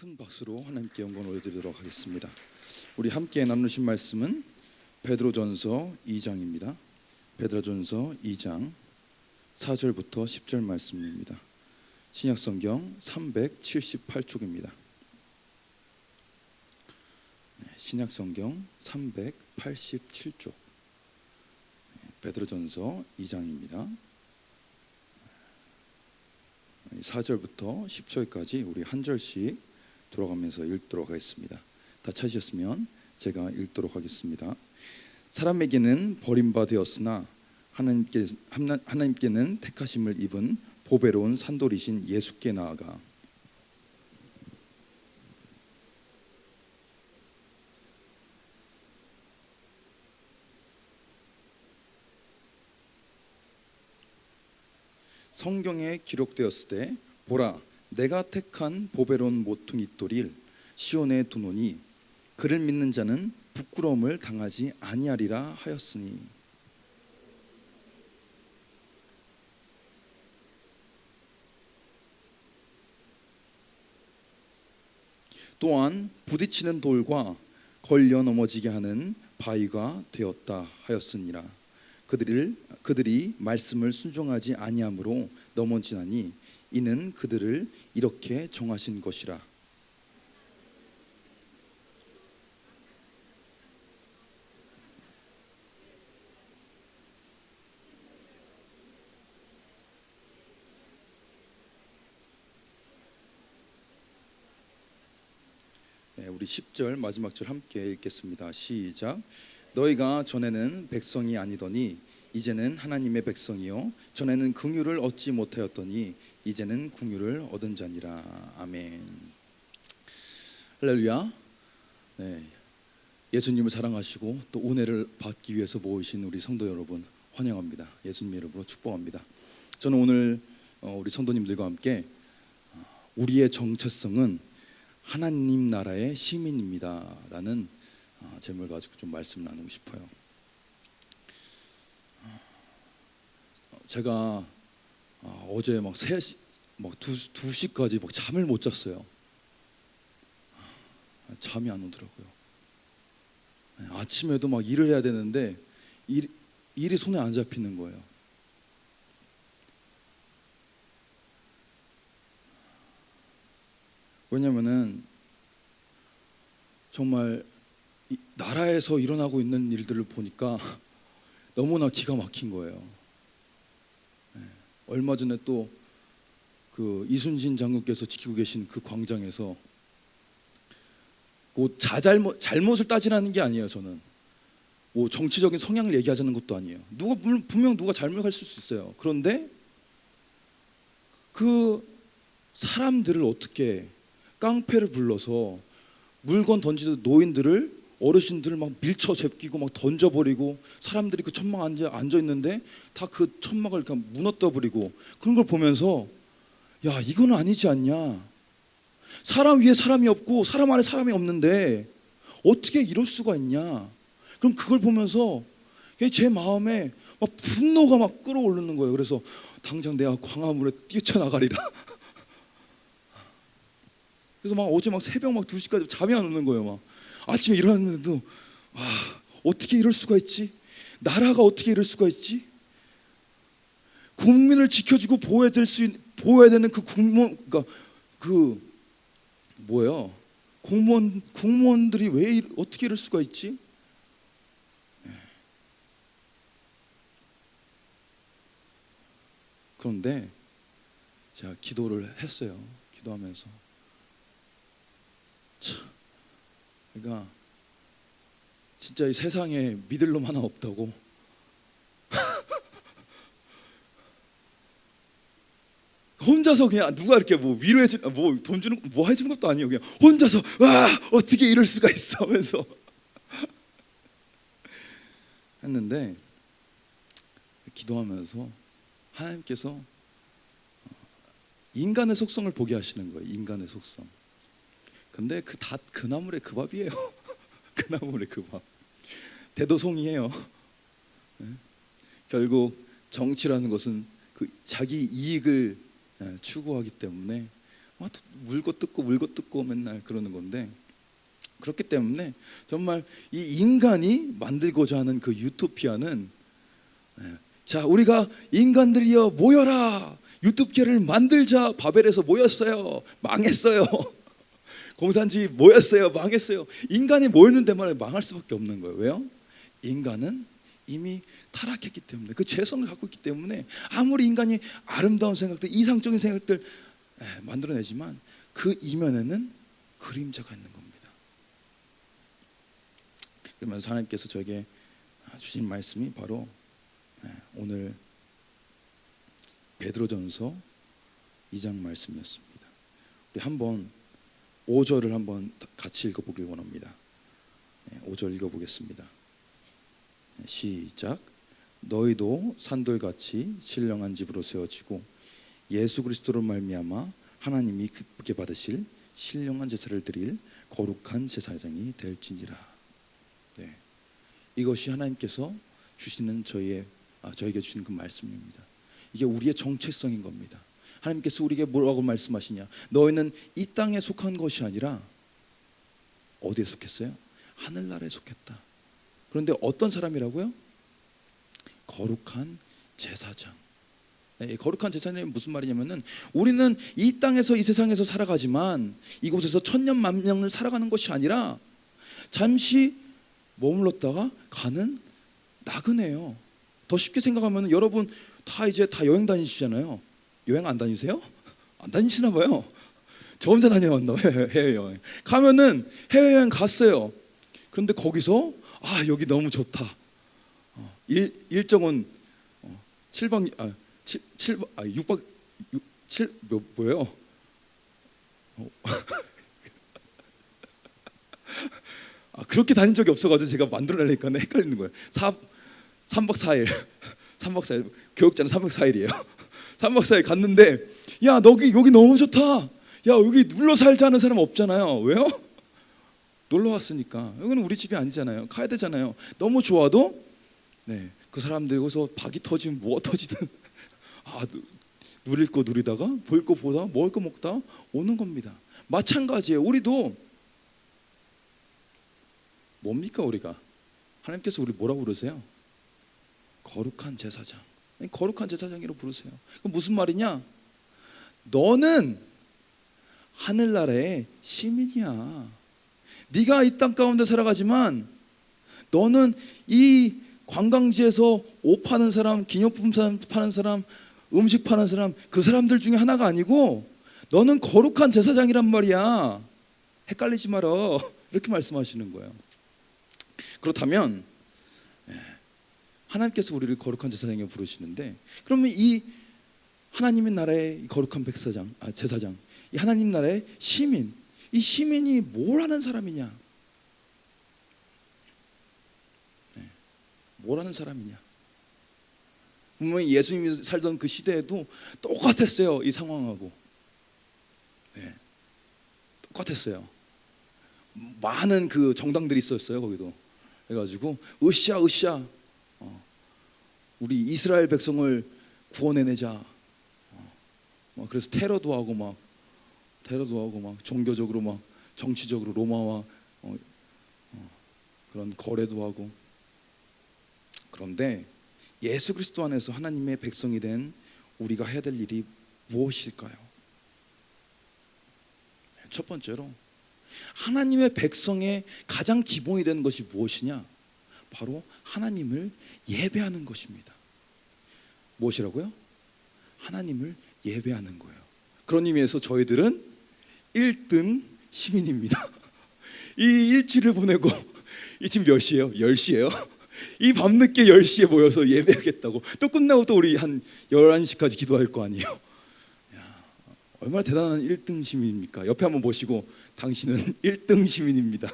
큰 박수로 하나님께 영광을 올려드리도록 하겠습니다. 우리 함께 나누신 말씀은 베드로전서 2장입니다. 베드로전서 2장 4절부터 10절 말씀입니다. 신약성경 378쪽입니다. 신약성경 387쪽 베드로전서 2장입니다. 4절부터 10절까지 우리 한 절씩 돌아가면서 읽도록 하겠습니다. 다 찾으셨으면 제가 읽도록 하겠습니다. 사람에게는 버림받으었으나 하나님께는 택하심을 입은 보배로운 산돌이신 예수께 나아가 성경에 기록되었을 때 보라 내가 택한 보배로운 모퉁이 돌을 시온에 두노니 그를 믿는 자는 부끄러움을 당하지 아니하리라 하였으니 또한 부딪히는 돌과 걸려 넘어지게 하는 바위가 되었다 하였으니라. 그들이 말씀을 순종하지 아니함으로 넘어지나니 이는 그들을 이렇게 정하신 것이라. 우리 10절 마지막 절 함께 읽겠습니다. 시작. 너희가 전에는 백성이 아니더니 이제는 하나님의 백성이요 전에는 긍휼을 얻지 못하였더니 이제는 긍휼을 얻은 자니라. 아멘. 할렐루야. 네, 예수님을 사랑하시고 또 은혜를 받기 위해서 모이신 우리 성도 여러분 환영합니다. 예수님 이름으로 축복합니다. 저는 오늘 우리 성도님들과 함께 우리의 정체성은 하나님 나라의 시민입니다 라는 제목을 가지고 좀 말씀을 나누고 싶어요. 제가 어제 막 3시, 막 2시까지 막 잠을 못 잤어요. 잠이 안 오더라고요. 아침에도 막 일을 해야 되는데 일이 손에 안 잡히는 거예요. 왜냐면은 정말 이 나라에서 일어나고 있는 일들을 보니까 너무나 기가 막힌 거예요. 얼마 전에 또 그 이순신 장군께서 지키고 계신 그 광장에서 잘못을 따지라는 게 아니에요. 저는 뭐 정치적인 성향을 얘기하자는 것도 아니에요. 분명 누가 잘못할 수 있어요. 그런데 그 사람들을 어떻게 깡패를 불러서 물건 던지던 노인들을 어르신들을 막 밀쳐 제끼고 막 던져버리고 사람들이 그 천막에 앉아 있는데 다 그 천막을 그냥 무너뜨려버리고 그런 걸 보면서 야 이건 아니지 않냐. 사람 위에 사람이 없고 사람 안에 사람이 없는데 어떻게 이럴 수가 있냐. 그럼 그걸 보면서 제 마음에 막 분노가 막 끌어오르는 거예요. 그래서 당장 내가 광화문에 뛰쳐나가리라. 그래서 막 어제 막 새벽 막 2시까지 잠이 안 오는 거예요. 막 아침에 일어났는데도 어떻게 이럴 수가 있지? 나라가 어떻게 이럴 수가 있지? 국민을 지켜주고 보호해야 되는 그 국무원, 그러니까 그 뭐예요? 공무원들이 왜 어떻게 이럴 수가 있지? 그런데 제가 기도를 했어요. 기도하면서 그러니까 진짜 이 세상에 믿을 놈 하나 없다고. 혼자서 그냥 누가 이렇게 뭐 위로해주, 뭐 돈 주는, 뭐 해주는 것도 아니에요. 그냥 혼자서 와 어떻게 이럴 수가 있어 하면서 했는데 기도하면서 하나님께서 인간의 속성을 보게 하시는 거예요. 인간의 속성. 근데 그 나물의 그 밥이에요. 그 나물의 그 밥. 대도송이에요. 결국 정치라는 것은 그 자기 이익을 추구하기 때문에 물고 뜯고 맨날 그러는 건데, 그렇기 때문에 정말 이 인간이 만들고자 하는 그 유토피아는, 자, 우리가 인간들이여 모여라, 유토피아를 만들자. 바벨에서 모였어요, 망했어요. 공산주의 모였어요, 망했어요. 인간이 모이는 데만 망할 수밖에 없는 거예요. 왜요? 인간은 이미 타락했기 때문에, 그 죄성을 갖고 있기 때문에 아무리 인간이 아름다운 생각들, 이상적인 생각들 만들어내지만 그 이면에는 그림자가 있는 겁니다. 그러면서 하나님께서 저에게 주신 말씀이 바로 오늘 베드로전서 2장 말씀이었습니다. 우리 한번 5절을 한번 같이 읽어보길 원합니다. 5절 읽어보겠습니다. 시작. 너희도 산돌같이 신령한 집으로 세워지고 예수 그리스도로 말미암아 하나님이 기쁘게 받으실 신령한 제사를 드릴 거룩한 제사장이 될지니라. 네, 이것이 하나님께서 주시는 저에게 주시는 그 말씀입니다. 이게 우리의 정체성인 겁니다. 하나님께서 우리에게 뭐라고 말씀하시냐? 너희는 이 땅에 속한 것이 아니라 어디에 속했어요? 하늘나라에 속했다. 그런데 어떤 사람이라고요? 거룩한 제사장. 거룩한 제사장이 무슨 말이냐면은, 우리는 이 땅에서, 이 세상에서 살아가지만 이곳에서 천년 만년을 살아가는 것이 아니라 잠시 머물렀다가 가는 나그네요. 더 쉽게 생각하면 여러분 이제 다 여행 다니시잖아요. 여행 안 다니세요? 안 다니시나 봐요. 저 혼자 다녀왔나 봐요. 해외여행 가면은, 해외여행 갔어요. 그런데 거기서 여기 너무 좋다. 일정은 7박 6박 7 뭐예요? 그렇게 다닌 적이 없어가지고 제가 만들어내니까 헷갈리는 거예요. 3박 4일 3박 4일 교육자는 3박 4일이에요 3박 4일 갔는데, 야, 여기 너무 좋다. 야, 여기 눌러 살자 하는 사람 없잖아요. 왜요? 놀러 왔으니까. 여기는 우리 집이 아니잖아요. 가야 되잖아요. 너무 좋아도 그 사람들 여기서 박이 터지면 뭐가 터지든 누릴 거 누리다가, 볼 거 보다, 먹을 거 먹다 오는 겁니다. 마찬가지예요. 우리도 뭡니까? 우리가 하나님께서 우리 뭐라고 부르세요? 거룩한 제사장. 거룩한 제사장이라고 부르세요. 그럼 무슨 말이냐? 너는 하늘나라의 시민이야. 네가 이 땅 가운데 살아가지만 너는 이 관광지에서 옷 파는 사람, 기념품 파는 사람, 음식 파는 사람, 그 사람들 중에 하나가 아니고 너는 거룩한 제사장이란 말이야. 헷갈리지 마라. 이렇게 말씀하시는 거예요. 그렇다면 하나님께서 우리를 거룩한 제사장이라고 부르시는데, 그러면 이 하나님의 나라의 거룩한 제사장, 이 하나님 나라의 시민, 이 시민이 뭘 하는 사람이냐? 뭘 하는 사람이냐? 분명히 예수님이 살던 그 시대에도 똑같았어요. 이 상황하고 똑같았어요. 많은 그 정당들이 있었어요. 거기도. 그래가지고 으쌰 우리 이스라엘 백성을 구원해내자. 그래서 테러도 하고 막 종교적으로 막 정치적으로 로마와 그런 거래도 하고. 그런데 예수 그리스도 안에서 하나님의 백성이 된 우리가 해야 될 일이 무엇일까요? 첫 번째로 하나님의 백성의 가장 기본이 되는 것이 무엇이냐? 바로 하나님을 예배하는 것입니다. 무엇이라고요? 하나님을 예배하는 거예요. 그런 의미에서 저희들은 1등 시민입니다. 이 일주일을 보내고, 이 지금 몇 시예요? 10시예요? 이 밤늦게 10시에 모여서 예배하겠다고, 또 끝나고 또 우리 한 11시까지 기도할 거 아니에요. 야, 얼마나 대단한 1등 시민입니까? 옆에 한번 보시고, 당신은 1등 시민입니다.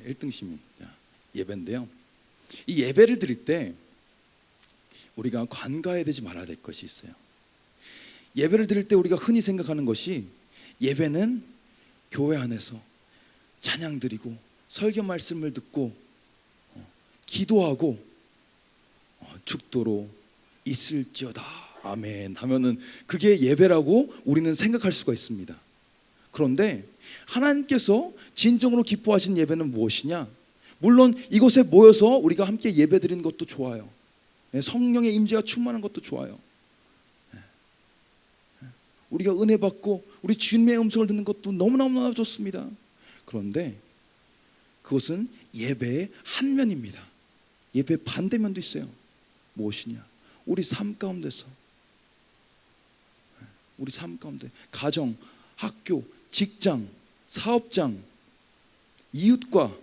1등 시민. 예배인데요, 이 예배를 드릴 때 우리가 관가해야 되지 말아야 될 것이 있어요. 예배를 드릴 때 우리가 흔히 생각하는 것이, 예배는 교회 안에서 찬양 드리고 설교 말씀을 듣고 기도하고 죽도록 있을지어다 아멘 하면은 그게 예배라고 우리는 생각할 수가 있습니다. 그런데 하나님께서 진정으로 기뻐하시는 예배는 무엇이냐? 물론 이곳에 모여서 우리가 함께 예배드리는 것도 좋아요. 성령의 임재가 충만한 것도 좋아요. 우리가 은혜 받고 우리 주님의 음성을 듣는 것도 너무너무 좋습니다. 그런데 그것은 예배의 한 면입니다. 예배의 반대면도 있어요. 무엇이냐? 우리 삶 가운데서, 우리 삶 가운데 가정, 학교, 직장, 사업장, 이웃과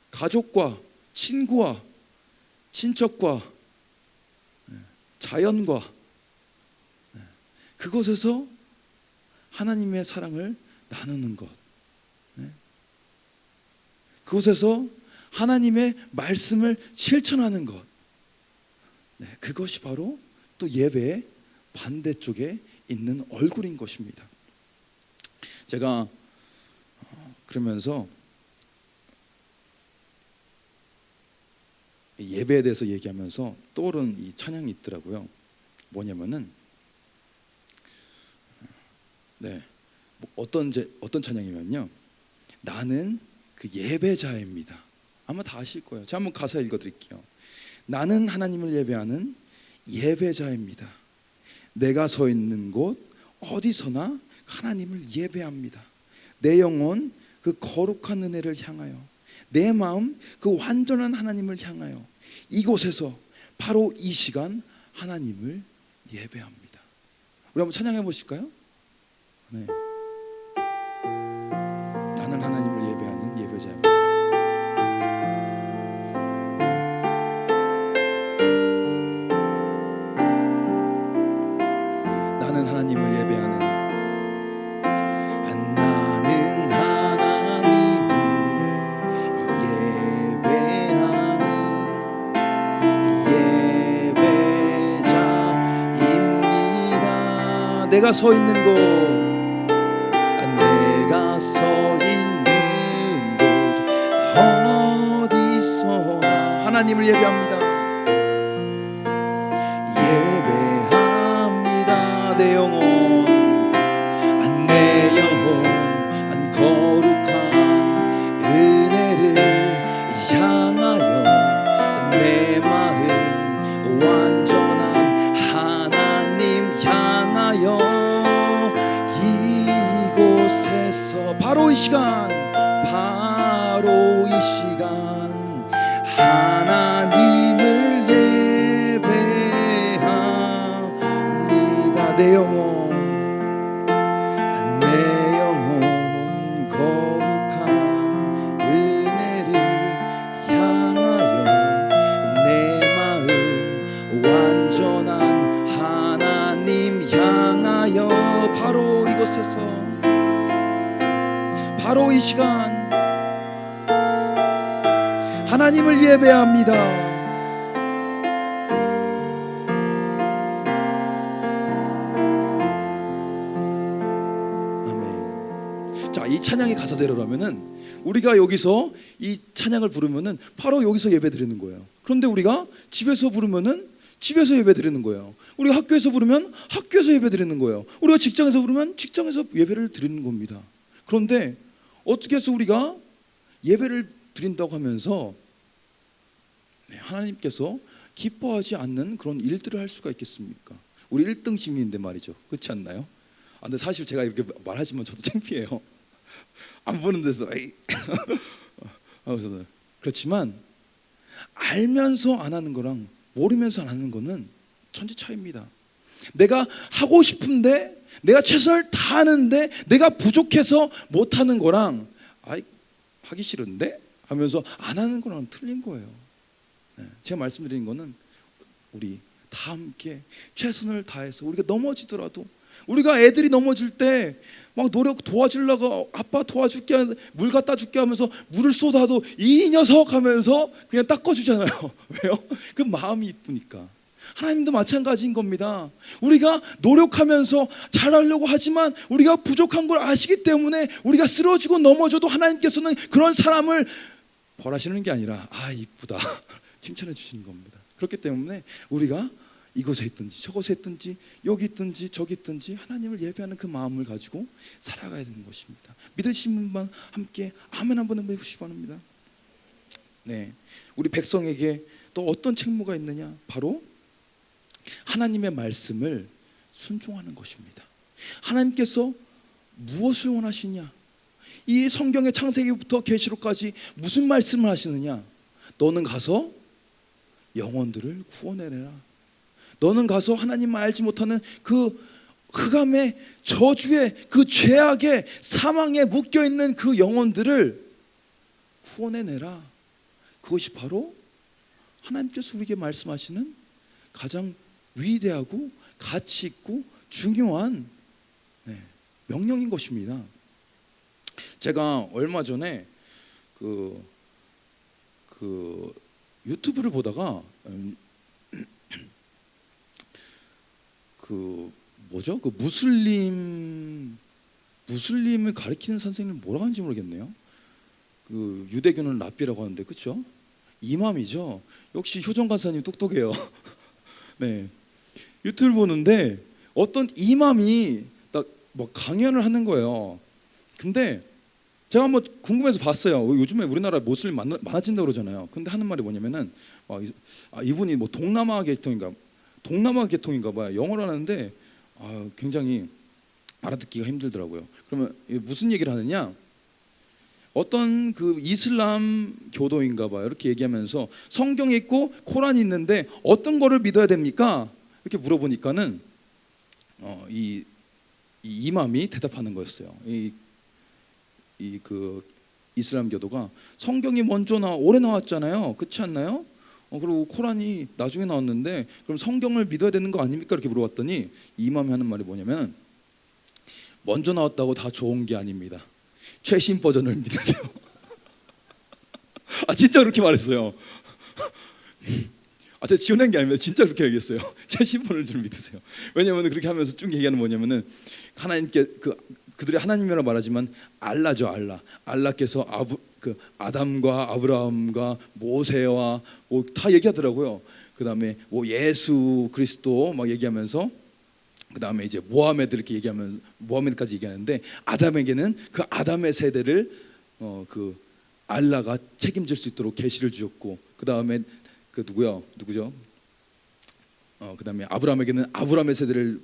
가족과 친구와 친척과 자연과 그곳에서 하나님의 사랑을 나누는 것, 그곳에서 하나님의 말씀을 실천하는 것, 그것이 바로 또 예배의 반대쪽에 있는 얼굴인 것입니다. 제가 그러면서 예배에 대해서 얘기하면서 떠오른 이 찬양이 있더라고요. 뭐냐면은 어떤 찬양이면요, 나는 그 예배자입니다. 아마 다 아실 거예요. 제가 한번 가사 읽어드릴게요. 나는 하나님을 예배하는 예배자입니다. 내가 서 있는 곳 어디서나 하나님을 예배합니다. 내 영혼 그 거룩한 은혜를 향하여, 내 마음 그 완전한 하나님을 향하여 이곳에서 바로 이 시간 하나님을 예배합니다. 우리 한번 찬양해 보실까요? 네. 나는 하나님을 예배하는 예배자입니다. 나는 하나님을 예배하는, 나는 하나님을 예배하는 예배자입니다. 내가 서 있는 곳, 내가 서 있는 곳 어디서나 하나님을 예배합니다. 예배합니다. 내 영혼, 내 영혼 거룩한 은혜를 향하여, 내 마음 완전한 하나님 향하여 이곳에서 바로 이 시간, 바로 이 시간 하나님을 예배합니다. 내 영혼, 내 영혼 거룩한 은혜를 향하여, 내 마음 완전한 하나님 향하여 바로 이곳에서, 바로 이 시간 하나님을 예배합니다. 아멘. 자, 이 찬양의 가사대로라면은 우리가 여기서 이 찬양을 부르면은 바로 여기서 예배 드리는 거예요. 그런데 우리가 집에서 부르면은 집에서 예배 드리는 거예요. 우리가 학교에서 부르면 학교에서 예배 드리는 거예요. 우리가 직장에서 부르면 직장에서 예배를 드리는 겁니다. 그런데 어떻게 해서 우리가 예배를 드린다고 하면서 하나님께서 기뻐하지 않는 그런 일들을 할 수가 있겠습니까? 우리 1등 시민인데 말이죠. 그렇지 않나요? 근데 사실 제가 이렇게 말하시면 저도 창피해요. 안 보는 데서 에이. 그렇지만 알면서 안 하는 거랑 모르면서 안 하는 거는 천지 차이입니다. 내가 하고 싶은데, 내가 최선을 다하는데 내가 부족해서 못하는 거랑 하기 싫은데 하면서 안 하는 거랑 틀린 거예요. 제가 말씀드리는 거는 우리 다 함께 최선을 다해서, 우리가 넘어지더라도, 우리가 애들이 넘어질 때 막 노력 도와주려고 아빠 도와줄게, 물 갖다 줄게 하면서 물을 쏟아도 이 녀석 하면서 그냥 닦아주잖아요. 왜요? 그 마음이 이쁘니까. 하나님도 마찬가지인 겁니다. 우리가 노력하면서 잘하려고 하지만 우리가 부족한 걸 아시기 때문에 우리가 쓰러지고 넘어져도 하나님께서는 그런 사람을 벌하시는 게 아니라 이쁘다 칭찬해 주시는 겁니다. 그렇기 때문에 우리가 이곳에 있든지 저곳에 있든지 여기 있든지 저기 있든지 하나님을 예배하는 그 마음을 가지고 살아가야 되는 것입니다. 믿으시는 분만 함께 아멘 한번 해보시기 바랍니다. 네, 우리 백성에게 또 어떤 책무가 있느냐? 바로 하나님의 말씀을 순종하는 것입니다. 하나님께서 무엇을 원하시냐? 이 성경의 창세기부터 계시록까지 무슨 말씀을 하시느냐? 너는 가서 영혼들을 구원해내라. 너는 가서 하나님을 알지 못하는 그 흑암의 저주의 그 죄악의 사망에 묶여있는 그 영혼들을 구원해내라. 그것이 바로 하나님께서 우리에게 말씀하시는 가장 위대하고 가치 있고 중요한 명령인 것입니다. 제가 얼마 전에 그 유튜브를 보다가 그 무슬림을 가리키는 선생님 뭐라고 하는지 모르겠네요. 그 유대교는 랍비라고 하는데 그렇죠? 이맘이죠. 역시 효정 간사님 똑똑해요. 네, 유튜브를 보는데 어떤 이맘이 뭐 강연을 하는 거예요. 근데 제가 한번 궁금해서 봤어요. 요즘에 우리나라 모슬림 많아진다고 그러잖아요. 근데 하는 말이 뭐냐면은 이분이 뭐 동남아 계통인가 봐요. 영어를 하는데 굉장히 알아듣기가 힘들더라고요. 그러면 무슨 얘기를 하느냐? 어떤 그 이슬람 교도인가 봐요. 이렇게 얘기하면서 성경이 있고 코란이 있는데 어떤 거를 믿어야 됩니까? 이렇게 물어보니까는 이 이맘이 대답하는 거였어요. 그 이슬람 교도가 성경이 먼저 오래 나왔잖아요. 그렇지 않나요? 그리고 코란이 나중에 나왔는데 그럼 성경을 믿어야 되는 거 아닙니까? 이렇게 물어봤더니 이맘이 하는 말이 뭐냐면 먼저 나왔다고 다 좋은 게 아닙니다. 최신 버전을 믿으세요. 진짜 그렇게 말했어요. 제가 지어낸 게 아닙니다. 진짜 그렇게 얘기했어요. 최신 버전을 좀 믿으세요. 왜냐하면 그렇게 하면서 쭉 얘기하는 뭐냐면은 하나님께 그들이 하나님이라고 말하지만 알라죠. 알라께서 아담과 아브라함과 모세와 다 얘기하더라고요. 그 다음에 예수 그리스도 막 얘기하면서 그 다음에 이제 모하메드 얘기하면서 모하메드까지 얘기하는데 아담에게는 그 아담의 세대를 그 알라가 책임질 수 있도록 계시를 주었고 그 다음에 누구죠? 그 다음에 아브라함에게는 아브라함의 세대를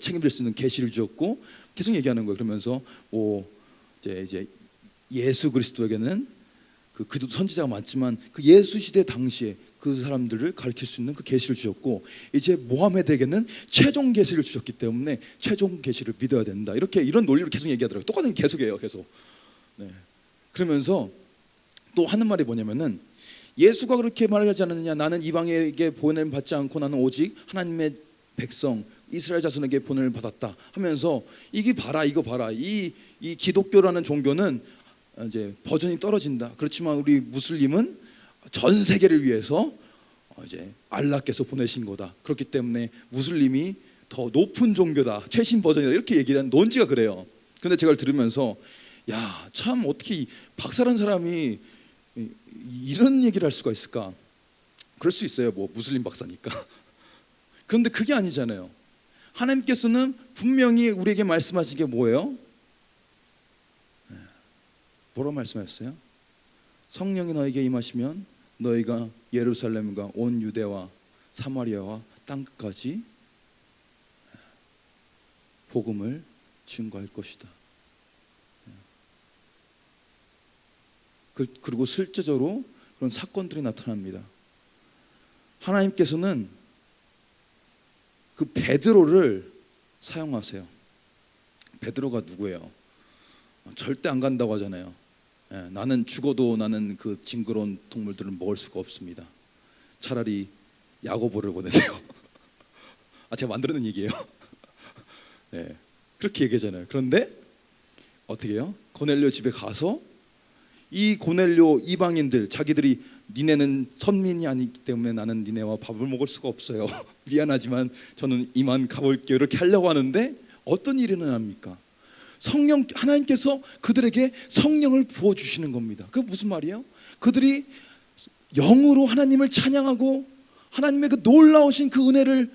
책임질 수 있는 계시를 주었고 계속 얘기하는 거예요. 그러면서 이제 예수 그리스도에게는 그도 선지자가 많지만 그 예수 시대 당시에 그 사람들을 가르칠 수 있는 그 계시를 주셨고 이제 모하메드에게는 최종 계시를 주셨기 때문에 최종 계시를 믿어야 된다. 이런 논리로 계속 얘기하더라고요. 똑같은 게 계속해요. 계속. 네. 그러면서 또 하는 말이 뭐냐면은 예수가 그렇게 말하지 않았느냐? 나는 이방에게 보냄 받지 않고 나는 오직 하나님의 백성 이스라엘 자손에게 보냄을 받았다 하면서 이거 봐라. 이 기독교라는 종교는 이제 버전이 떨어진다. 그렇지만 우리 무슬림은 전 세계를 위해서 이제 알라께서 보내신 거다. 그렇기 때문에 무슬림이 더 높은 종교다. 최신 버전이다. 이렇게 얘기를 하는 논지가 그래요. 그런데 제가 들으면서 참 어떻게 박사라는 사람이 이런 얘기를 할 수가 있을까? 그럴 수 있어요. 뭐 무슬림 박사니까. 그런데 그게 아니잖아요. 하나님께서는 분명히 우리에게 말씀하신 게 뭐예요? 뭐라고 말씀하셨어요? 성령이 너에게 임하시면 너희가 예루살렘과 온 유대와 사마리아와 땅끝까지 복음을 증거할 것이다. 그리고 실제적으로 그런 사건들이 나타납니다. 하나님께서는 그 베드로를 사용하세요. 베드로가 누구예요? 절대 안 간다고 하잖아요. 나는 죽어도 나는 그 징그러운 동물들을 먹을 수가 없습니다. 차라리 야고보를 보내세요. 제가 만들어낸 얘기예요. 네, 그렇게 얘기하잖아요. 그런데 어떻게 해요? 고넬료 집에 가서 이 고넬료 이방인들 자기들이 니네는 선민이 아니기 때문에 나는 니네와 밥을 먹을 수가 없어요. 미안하지만 저는 이만 가볼게요. 이렇게 하려고 하는데 어떤 일이 일어납니까? 하나님께서 그들에게 성령을 부어주시는 겁니다. 그게 무슨 말이에요? 그들이 영으로 하나님을 찬양하고 하나님의 그 놀라우신 그 은혜를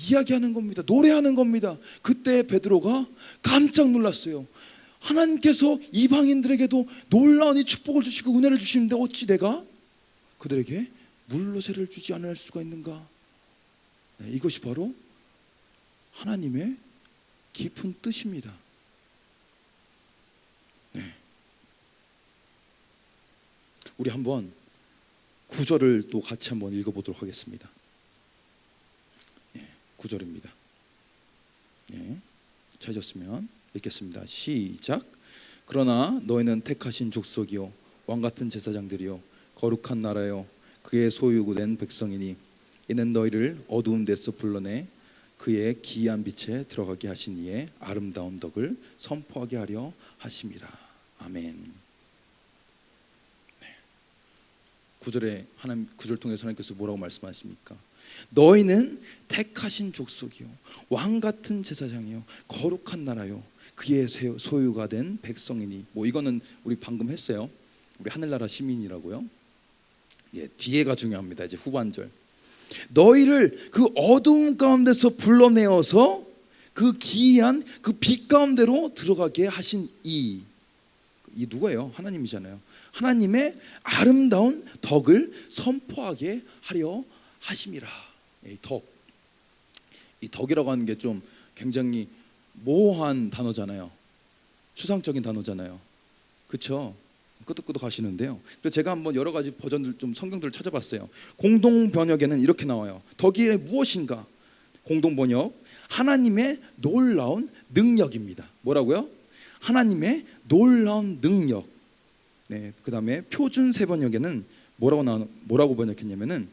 이야기하는 겁니다. 노래하는 겁니다. 그때 베드로가 깜짝 놀랐어요. 하나님께서 이방인들에게도 놀라운 이 축복을 주시고 은혜를 주시는데 어찌 내가 그들에게 물로새를 주지 않을 수가 있는가? 이것이 바로 하나님의 깊은 뜻입니다. 우리 한번 구절을 또 같이 한번 읽어보도록 하겠습니다. 9절입니다. 찾으셨으면 읽겠습니다. 시작. 그러나 너희는 택하신 족속이요 왕같은 제사장들이요 거룩한 나라요 그의 소유된 백성이니 이는 너희를 어두운 데서 불러내 그의 기이한 빛에 들어가게 하신 이의 아름다운 덕을 선포하게 하려 하심이라. 아멘. 9절에 하나님, 9절 통해서 하나님께서 뭐라고 말씀하십니까? 너희는 택하신 족속이요 왕같은 제사장이요 거룩한 나라요 그의 소유가 된 백성이니. 뭐 이거는 우리 방금 했어요. 우리 하늘나라 시민이라고요. 뒤에가 중요합니다. 이제 후반절. 너희를 그 어두운 가운데서 불러내어서 그 기이한 그 빛 가운데로 들어가게 하신 이 누구예요? 하나님이잖아요. 하나님의 아름다운 덕을 선포하게 하려 하심이라. 이 덕이라고 하는 게 좀 굉장히 모호한 단어잖아요. 추상적인 단어잖아요. 그렇죠? 끄덕끄덕 하시는데요. 그래서 제가 한번 여러 가지 버전들 좀 성경들을 찾아봤어요. 공동 번역에는 이렇게 나와요. 덕이 무엇인가? 공동 번역 하나님의 놀라운 능력입니다. 뭐라고요? 하나님의 놀라운 능력. 그 다음에 표준 세 번역에는 뭐라고 번역했냐면은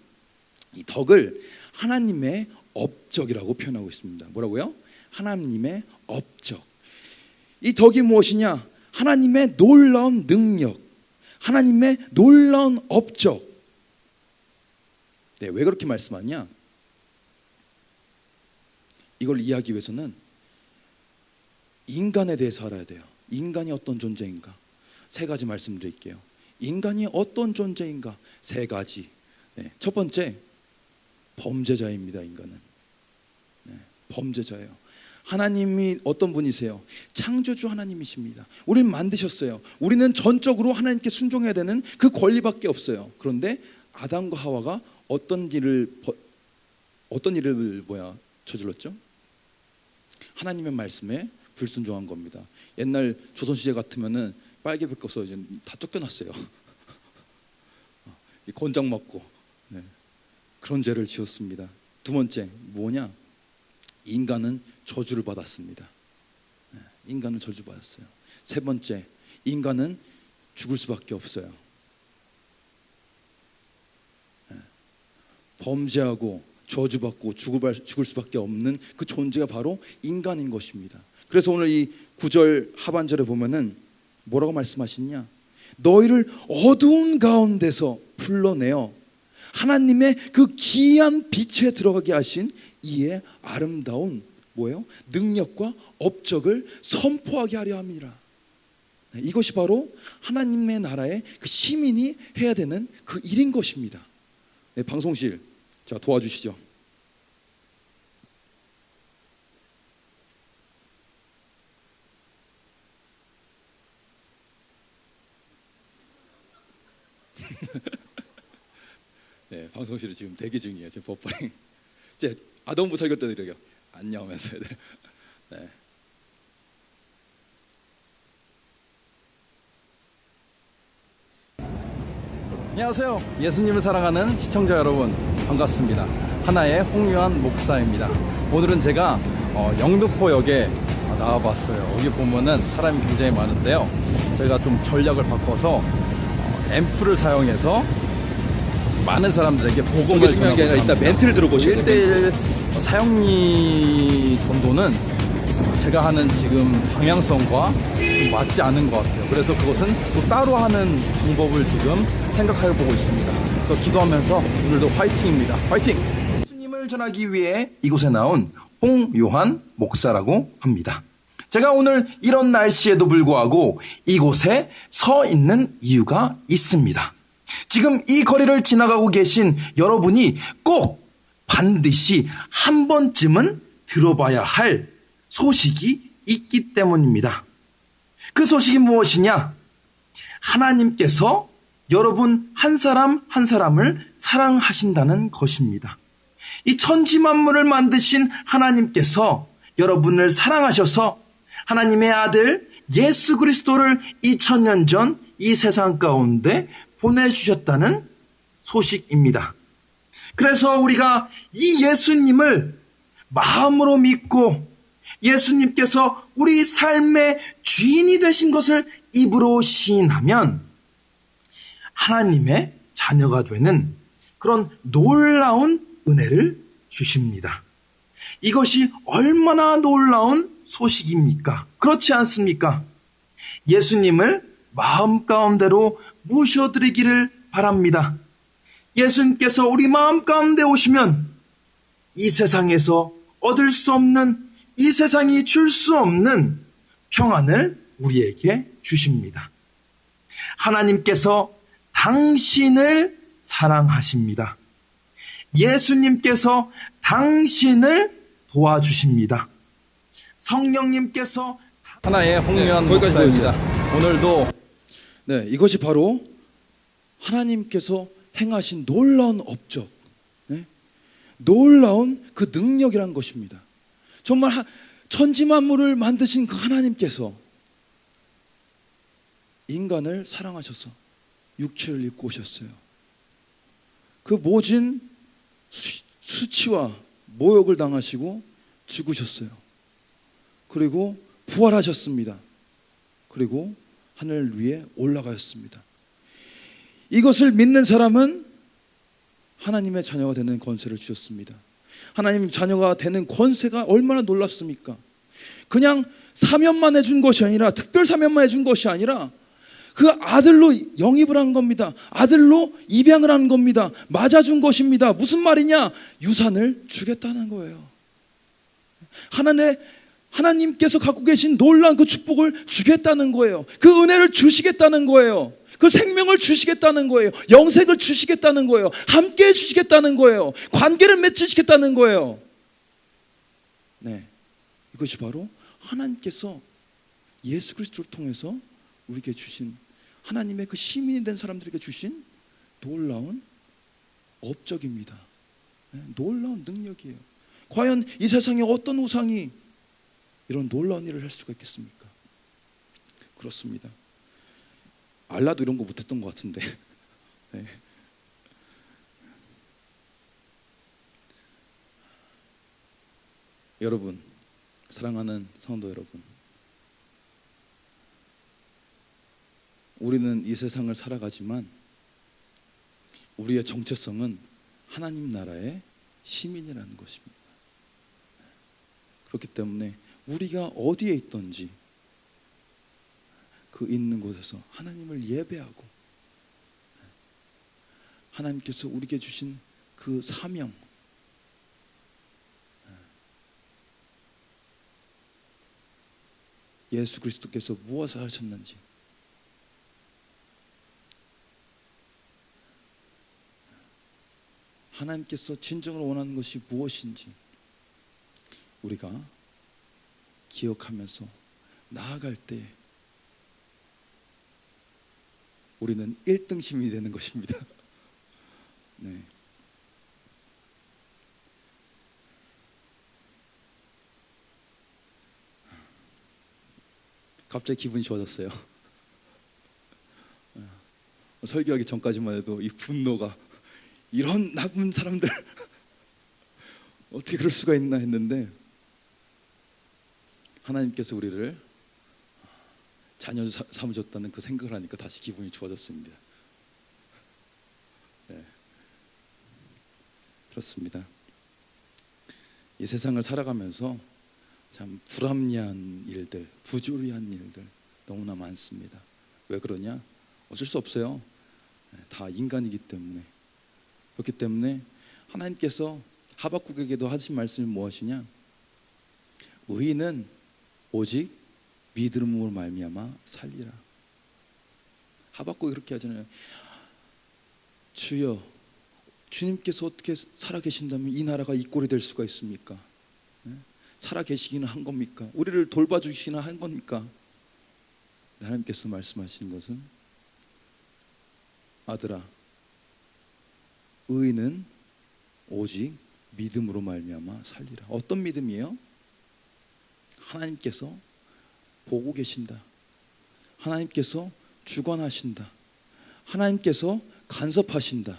이 덕을 하나님의 업적이라고 표현하고 있습니다. 뭐라고요? 하나님의 업적. 이 덕이 무엇이냐? 하나님의 놀라운 능력, 하나님의 놀라운 업적. 왜 그렇게 말씀하냐? 이걸 이해하기 위해서는 인간에 대해서 알아야 돼요. 인간이 어떤 존재인가? 세 가지 말씀드릴게요. 인간이 어떤 존재인가? 세 가지. 첫 번째, 범죄자입니다. 인간은 범죄자예요. 하나님이 어떤 분이세요? 창조주 하나님이십니다. 우리를 만드셨어요. 우리는 전적으로 하나님께 순종해야 되는 그 권리밖에 없어요. 그런데 아담과 하와가 어떤 일을 저질렀죠? 하나님의 말씀에 불순종한 겁니다. 옛날 조선시대 같으면은 빨개 벗겨서 이제 다 쫓겨났어요. 곤장 맞고 그런 죄를 지었습니다. 두 번째 뭐냐? 인간은 저주를 받았습니다. 인간은 저주받았어요. 세 번째, 인간은 죽을 수밖에 없어요. 범죄하고 저주받고 죽을 수밖에 없는 그 존재가 바로 인간인 것입니다. 그래서 오늘 이 9절 하반절에 보면은 뭐라고 말씀하시냐? 너희를 어두운 가운데서 불러내어 하나님의 그 기이한 빛에 들어가게 하신 이의 아름다운 뭐예요? 능력과 업적을 선포하게 하려 합니다. 이것이 바로 하나님의 나라의 그 시민이 해야 되는 그 일인 것입니다. 방송실, 자 도와주시죠. 방송실을 지금 대기 중이에요. 지금 버퍼링. 이제 아동부 설교 때들이요. 안녕하면서 애들. 안녕하세요. 예수님을 사랑하는 시청자 여러분, 반갑습니다. 하나의 홍유한 목사입니다. 오늘은 제가 영등포역에 나와봤어요. 여기 보면은 사람이 굉장히 많은데요. 저희가 좀 전략을 바꿔서 앰프를 사용해서 많은 사람들에게 복음을 중요한 게 아니라 이따 멘트를 들어보시면 1대1 사용리 정도는 제가 하는 지금 방향성과 좀 맞지 않은 것 같아요. 그래서 그것은 또 따로 하는 방법을 지금 생각해 보고 있습니다. 그래서 기도하면서 오늘도 화이팅입니다. 화이팅! 예수님을 전하기 위해 이곳에 나온 홍요한 목사라고 합니다. 제가 오늘 이런 날씨에도 불구하고 이곳에 서 있는 이유가 있습니다. 지금 이 거리를 지나가고 계신 여러분이 꼭 반드시 한 번쯤은 들어봐야 할 소식이 있기 때문입니다. 그 소식이 무엇이냐? 하나님께서 여러분 한 사람 한 사람을 사랑하신다는 것입니다. 이 천지 만물을 만드신 하나님께서 여러분을 사랑하셔서 하나님의 아들 예수 그리스도를 2000년 전 이 세상 가운데 보내주셨다는 소식입니다. 그래서 우리가 이 예수님을 마음으로 믿고 예수님께서 우리 삶의 주인이 되신 것을 입으로 시인하면 하나님의 자녀가 되는 그런 놀라운 은혜를 주십니다. 이것이 얼마나 놀라운 소식입니까? 그렇지 않습니까? 예수님을 마음 가운데로 모셔드리기를 바랍니다. 예수님께서 우리 마음 가운데 오시면 이 세상에서 얻을 수 없는, 이 세상이 줄 수 없는 평안을 우리에게 주십니다. 하나님께서 당신을 사랑하십니다. 예수님께서 당신을 도와주십니다. 성령님께서 하나의 홍유한 거기까지 목사입니다. 오늘도 네, 이것이 바로 하나님께서 행하신 놀라운 업적, 네? 놀라운 그 능력이란 것입니다. 정말 천지 만물을 만드신 그 하나님께서 인간을 사랑하셔서 육체를 입고 오셨어요. 그 모진 수치와 모욕을 당하시고 죽으셨어요. 그리고 부활하셨습니다. 그리고 하늘 위에 올라가셨습니다. 이것을 믿는 사람은 하나님의 자녀가 되는 권세를 주셨습니다. 하나님 자녀가 되는 권세가 얼마나 놀랍습니까? 그냥 사면만 해준 것이 아니라, 특별 사면만 해준 것이 아니라 그 아들로 영입을 한 겁니다. 아들로 입양을 한 겁니다. 맞아준 것입니다. 무슨 말이냐? 유산을 주겠다는 거예요. 하나님께서 갖고 계신 놀라운 그 축복을 주겠다는 거예요. 그 은혜를 주시겠다는 거예요. 그 생명을 주시겠다는 거예요. 영생을 주시겠다는 거예요. 함께 해주시겠다는 거예요. 관계를 맺으시겠다는 거예요. 네, 이것이 바로 하나님께서 예수 그리스도를 통해서 우리에게 주신, 하나님의 그 시민이 된 사람들에게 주신 놀라운 업적입니다. 네, 놀라운 능력이에요. 과연 이 세상에 어떤 우상이 이런 놀라운 일을 할 수가 있겠습니까? 그렇습니다. 알라도 이런 거 못했던 것 같은데. 네. 여러분, 사랑하는 성도 여러분, 우리는 이 세상을 살아가지만 우리의 정체성은 하나님 나라의 시민이라는 것입니다. 그렇기 때문에 우리가 어디에 있든지 그 있는 곳에서 하나님을 예배하고 하나님께서 우리에게 주신 그 사명, 예수 그리스도께서 무엇을 하셨는지, 하나님께서 진정으로 원하는 것이 무엇인지 우리가 기억하면서 나아갈 때 우리는 1등심이 되는 것입니다. 네. 갑자기 기분이 좋아졌어요. 설교하기 전까지만 해도 이 분노가, 이런 나쁜 사람들 어떻게 그럴 수가 있나 했는데, 하나님께서 우리를 자녀 삼으셨다는 그 생각을 하니까 다시 기분이 좋아졌습니다. 네. 그렇습니다. 이 세상을 살아가면서 참 불합리한 일들, 부조리한 일들 너무나 많습니다. 왜 그러냐? 어쩔 수 없어요. 다 인간이기 때문에. 그렇기 때문에 하나님께서 하박국에게도 하신 말씀이 무엇이냐? 의인은 오직 믿음으로 말미암아 살리라. 하박국이 그렇게 하잖아요. 주여, 주님께서 어떻게 살아계신다면 이 나라가 이 꼴이 될 수가 있습니까? 살아계시기는 한 겁니까? 우리를 돌봐주시기는 한 겁니까? 하나님께서 말씀하신 것은, 아들아, 의인은 오직 믿음으로 말미암아 살리라. 어떤 믿음이에요? 하나님께서 보고 계신다. 하나님께서 주관하신다. 하나님께서 간섭하신다.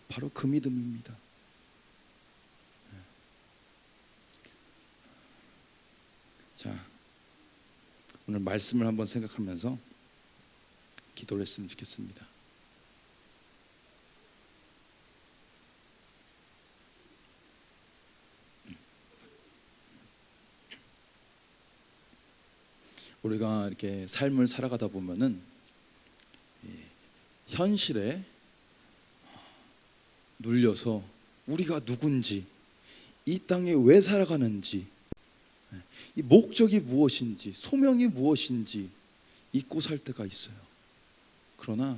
바로 그 믿음입니다. 자, 오늘 말씀을 한번 생각하면서 기도를 했으면 좋겠습니다. 우리가 이렇게 삶을 살아가다 보면은 현실에 눌려서 우리가 누군지, 이 땅에 왜 살아가는지, 이 목적이 무엇인지, 소명이 무엇인지 잊고 살 때가 있어요. 그러나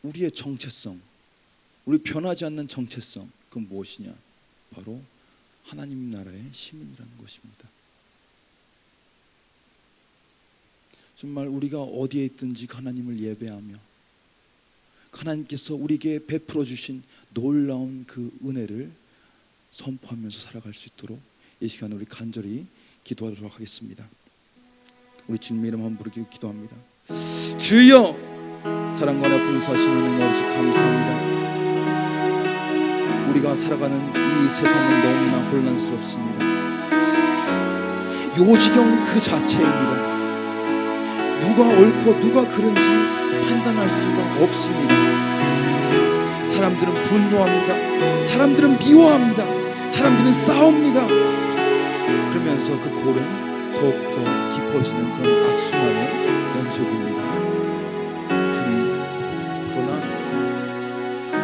우리의 정체성, 우리 변하지 않는 정체성, 그건 무엇이냐? 바로 하나님 나라의 시민이라는 것입니다. 정말 우리가 어디에 있든지 하나님을 예배하며 하나님께서 우리에게 베풀어 주신 놀라운 그 은혜를 선포하면서 살아갈 수 있도록 이 시간에 우리 간절히 기도하도록 하겠습니다. 우리 주님의 이름 한번 부르기로 기도합니다. 주여, 사랑과 은혜 분수하신 하나님 아버지 감사합니다. 우리가 살아가는 이 세상은 너무나 혼란스럽습니다. 요지경 그 자체입니다. 누가 옳고 누가 그른지 판단할 수가 없습니다. 사람들은 분노합니다. 사람들은 미워합니다. 사람들은 싸웁니다. 그러면서 그 골은 더욱더 깊어지는 그런 악순환의 연속입니다. 주님, 그러나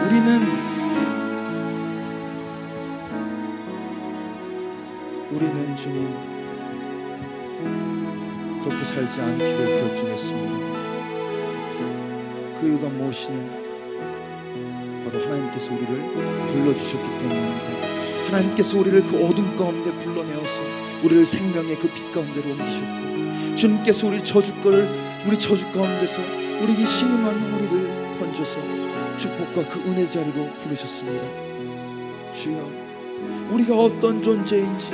우리는 주님 그렇게 살지 않기로 결정했습니다. 그 이유가 무엇이냐? 바로 하나님께서 우리를 불러주셨기 때문입니다. 하나님께서 우리를 그 어둠 가운데 불러내어서 우리를 생명의 그 빛 가운데로 옮기셨고, 주님께서 우리 저주 가운데서 우리에게 신음하는 우리를 건져서 축복과 그 은혜 자리로 부르셨습니다. 주여, 우리가 어떤 존재인지,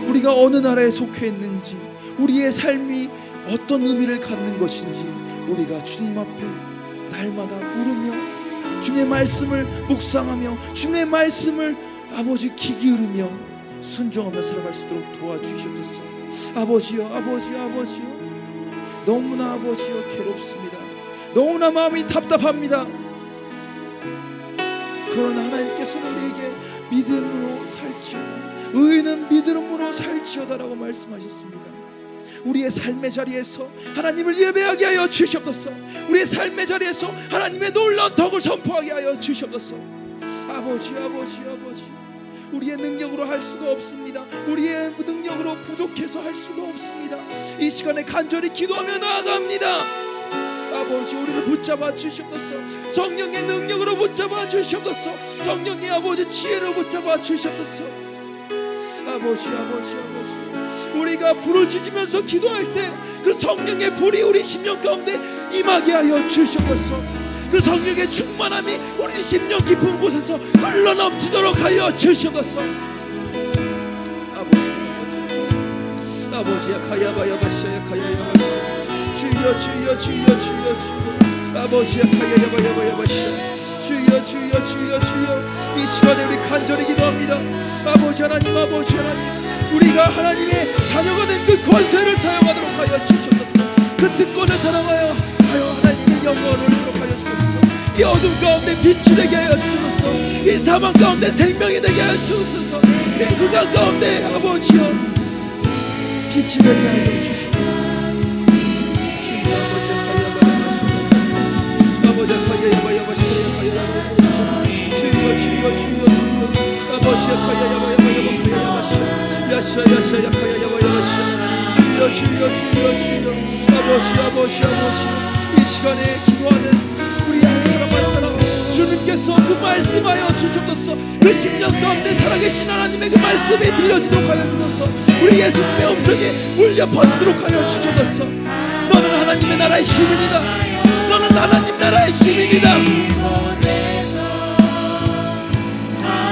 우리가 어느 나라에 속해 있는지, 우리의 삶이 어떤 의미를 갖는 것인지 우리가 주님 앞에 날마다 물으며 주님의 말씀을 묵상하며 주님의 말씀을 아버지 귀 기울이며 순종하며 살아갈 수 있도록 도와주시옵소서. 아버지여, 아버지여, 너무나 아버지여 괴롭습니다. 너무나 마음이 답답합니다. 그러나 하나님께서는 우리에게 믿음으로 살지어다, 의인은 믿음으로 살지어다라고 말씀하셨습니다. 우리의 삶의 자리에서 하나님을 예배하게 하여 주시옵소서. 우리의 삶의 자리에서 하나님의 놀라운 덕을 선포하게 하여 주시옵소서. 아버지, 우리의 능력으로 할 수가 없습니다. 우리의 능력으로 부족해서 할 수가 없습니다. 이 시간에 간절히 기도하며 나아갑니다. 아버지, 우리를 붙잡아 주시옵소서. 성령의 능력으로 붙잡아 주시옵소서. 성령의 아버지 지혜로 붙잡아 주시옵소서. 아버지, 우리가 부르짖으면서 기도할 때 그 성령의 불이 우리 심령 가운데 임하게 하여 주시옵소서. 그 성령의 충만함이 우리 심령 깊은 곳에서 흘러넘치도록 하여 주시옵소서. 아버지야, 가야바야바샤야 가야야바샤. 주여, 아버지야, 가야야바야바샤. 주여, 이 시간에 우리 간절히 기도합니다. 아버지 하나님, 우리가 하나님의 자녀가 된 그 권세를 사용하도록 하여 주시옵소서. 그 특권을 사랑하여 하나님의 영광을 누리도록 하여 주시옵소서. 이 어둠 가운데 빛이 되게 하여 주시옵소서. 이 사망 가운데 생명이 되게 하여 주시옵소서. 이 흑암 가운데 아버지여 빛이 되게 하여 주시옵소서. 주여, 아버지, 이 시간에 기도하는 통해서 그 말씀하여 주셔서 그 10년 가운데 살아계신 하나님의 그 말씀이 들려지도록 하여 주셔서 우리 예수님의 음성이 울려 퍼지도록 하여 주셔서 너는 하나님의 나라의 시민이다. 너는 하나님 나라의 시민이다.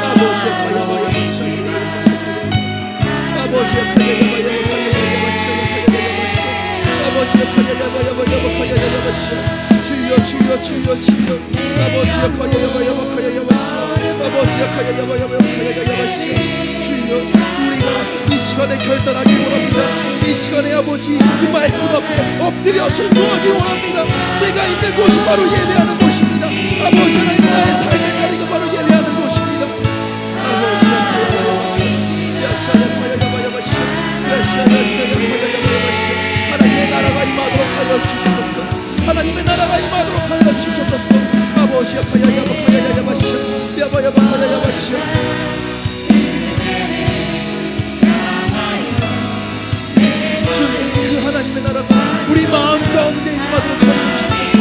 아버지의 가야바야 아버지의 가야바야 주여 주여 주여 주여 아버지의 가야바야 주여 우리가 이 시간에 결단하기 원합니다. 이 시간에 아버지 그 말씀 앞에 엎드려 순종하기 원합니다. 내가 있는 곳이 바로 예배하는 곳입니다. 아버지 하나님 나의 삶의 자리가 바로 예배하는 곳입니다. 아버지의 하나님의 나라가 임하도록 하여 주셨소. 하나님의 나라가 임하도록 하여 주셨소. 아버지의 야바야바야바시 주님 그 하나님의 나라가 우리 마음 가운데 임하도록 하여 주셨소.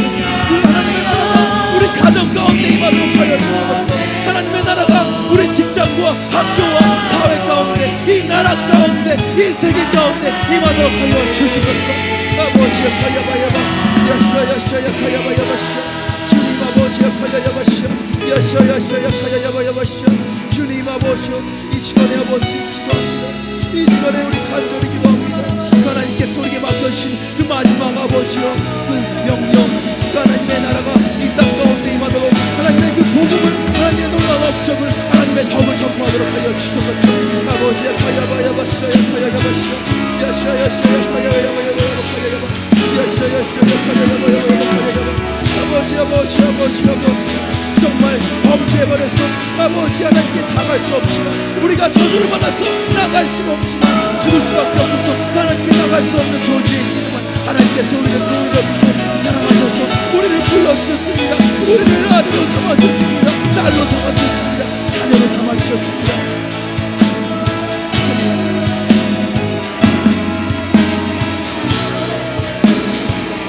그 하나님의 나라가 우리 가정 가운데 임하도록 하여 주셨소. 하나님의 나라가 우리 직장과 학교와 사회 가운데 이 나라 가운데 이 세계 가운데 임하도록 하여 주시옵소서. 아버지의 가야바야바 야샤야샤야 가야바야바샤 주님 아버지의 가야야바샤 야샤야샤야 가야야바야바샤 주님 아버지여 이 시간에 아버지 기도합니다. 이 시간에 우리 간절히 기도합니다. 하나님께서 우리에게 맡겨주신 그 마지막 아버지여 그 명령 하나님의 나라가 이 땅 가운데 임하도록 하나님의 그 복음을 하나님의 놀라운 업적을 하나님의 덕을 선포하도록 하여 주셔서 아버지의 가야바야바샤야 가야야바샤 야샤야샤야 가야야바야바 야샤야샤야 가야야바야바 아버지 정말 범죄해버렸어. 아버지 하나님께 다갈 수 없지만 우리가 저주를 받아서 나갈 수가 없지만 죽을 수밖에 없어서 하나님께 나갈 수 없는 존재이지만 하나님께서 우리를 구원해 주시고 사랑하셔서 우리를 불러주셨습니다. 우리를 아들로 삼아주셨습니다. 딸로 삼아주셨습니다. 자녀로 삼아주셨습니다.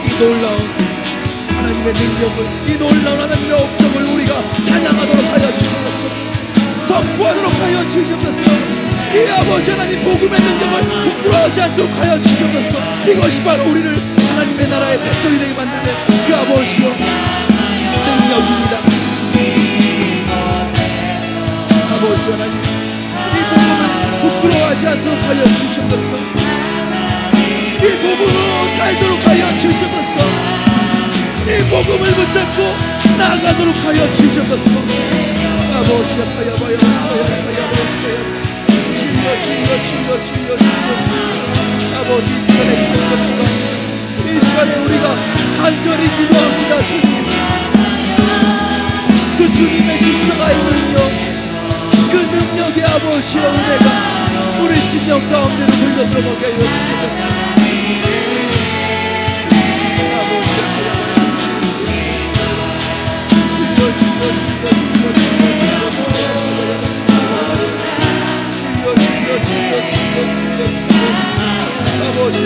이 놀라운 하나님의 능력을 이 놀라운 하나님의 업적을 우리가 찬양하도록 하여 주셨소. 선포하도록 하여 주셨소. 이 아버지 하나님 복음의 능력을 부끄러워하지 않도록 하여 주셨소. 이것이 바로 우리를 하나님의 나라의 백성이 되게 만드는 그 아버지여 능력입니다. 아버지 하나님 이 복음을 부끄러워하지 않도록 하여 주셨소. 이 복음으로 살도록 하여 주셨소. 이 복음을 붙잡고 나아가도록 하여 주셨소. 아버지야 가야바야바야 주여 아버지 이 시간에 기도합니다. 이 시간에 우리가 간절히 기도합니다. 주님 그 주님의 십자가의 능력 그 능력의 아버지의 은혜가 우리 심령 가운데로 흘러 들어가게 하여 주셨소. 아버지